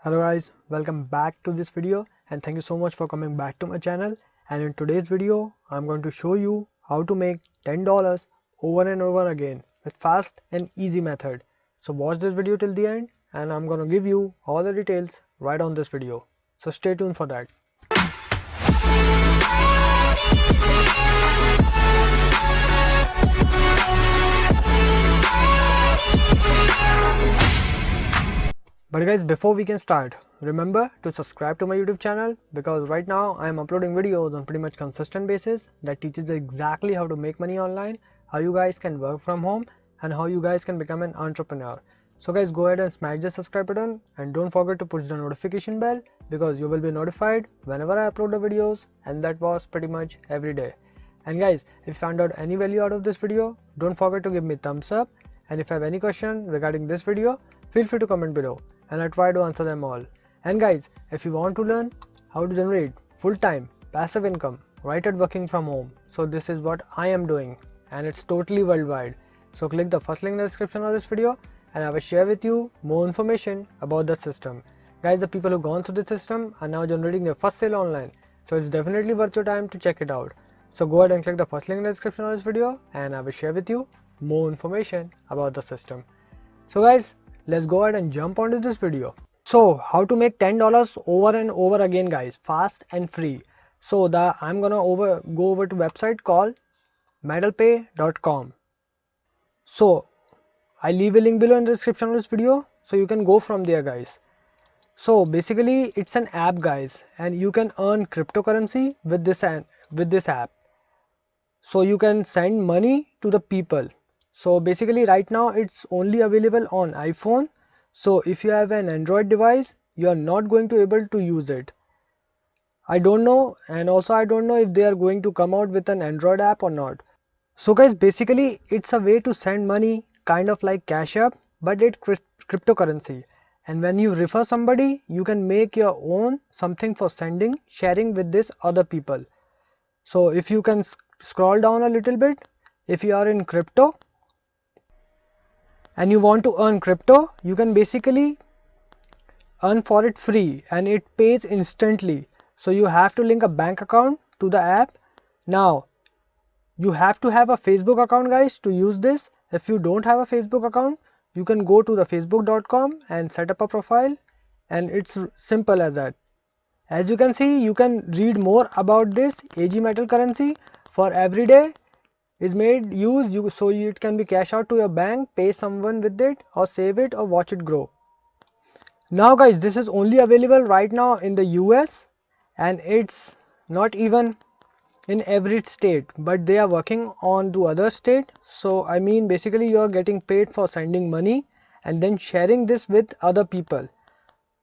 Hello guys, welcome back to this video and thank you so much for coming back to my channel. And in today's video I'm going to show you how to make $10 over and over again with fast and easy method. So watch this video till the end and I'm going to give you all the details right on this video. So stay tuned for that. But guys, before we can start, remember to subscribe to my YouTube channel because right now I am uploading videos on pretty much consistent basis that teaches exactly how to make money online, how you guys can work from home and how you guys can become an entrepreneur. So guys, go ahead and smash the subscribe button and don't forget to push the notification bell because you will be notified whenever I upload the videos, and that was pretty much every day. And guys, if you found out any value out of this video, don't forget to give me thumbs up, and if you have any question regarding this video, feel free to comment below and I try to answer them all. And guys, if you want to learn how to generate full-time passive income right at working from home, so this is what I am doing and it's totally worldwide. So click the first link in the description of this video and I will share with you more information about the system. Guys, the people who gone through the system are now generating their first sale online, so it's definitely worth your time to check it out. So go ahead and click the first link in the description of this video and I will share with you more information about the system. So guys, let's go ahead and jump onto this video. So how to make $10 over and over again guys, fast and free. So I'm gonna go over to website called medalpay.com. So I leave a link below in the description of this video so you can go from there guys. So basically it's an app guys and you can earn cryptocurrency with this app. So you can send money to the people. So basically right now it's only available on iPhone. So if you have an Android device, you are not going to able to use it. I don't know, and also I don't know if they are going to come out with an Android app or not. So guys, basically it's a way to send money kind of like Cash App, but it's cryptocurrency. And when you refer somebody, you can make your own something for sharing with this other people. So if you can scroll down a little bit, if you are in crypto and you want to earn crypto, you can basically earn for it free and it pays instantly. So you have to link a bank account to the app. Now you have to have a Facebook account guys to use this. If you don't have a Facebook account, you can go to the facebook.com and set up a profile, and it's simple as that. As you can see, you can read more about this AG Metal currency for every day is made use so it can be cash out to your bank, pay someone with it, or save it or watch it grow. Now guys, this is only available right now in the US and it's not even in every state, but they are working on the other state. So I mean basically you are getting paid for sending money and then sharing this with other people.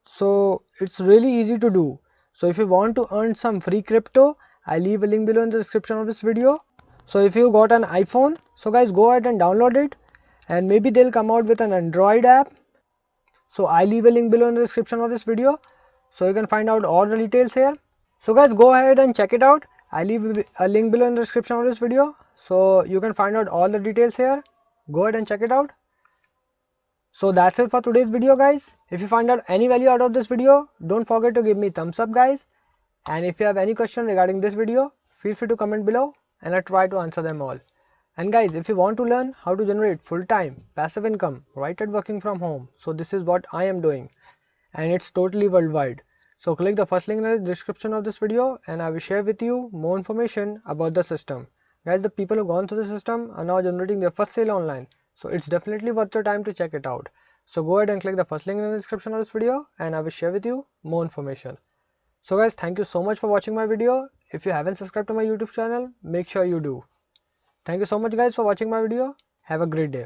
So it's really easy to do. So if you want to earn some free crypto, I leave a link below in the description of this video. So if you got an iPhone, so guys go ahead and download it, and maybe they'll come out with an Android app. So I leave a link below in the description of this video so you can find out all the details here. So guys, go ahead and check it out. I leave a link below in the description of this video so you can find out all the details here. Go ahead and check it out. So that's it for today's video guys. If you find out any value out of this video, don't forget to give me thumbs up guys, and if you have any question regarding this video, feel free to comment below and I try to answer them all. And guys, if you want to learn how to generate full-time passive income right at working from home, so this is what I am doing and it's totally worldwide. So click the first link in the description of this video and I will share with you more information about the system. Guys, the people who gone through the system are now generating their first sale online, so it's definitely worth your time to check it out. So go ahead and click the first link in the description of this video and I will share with you more information. So guys, thank you so much for watching my video. If you haven't subscribed to my YouTube channel, make sure you do. Thank you so much guys for watching my video. Have a great day.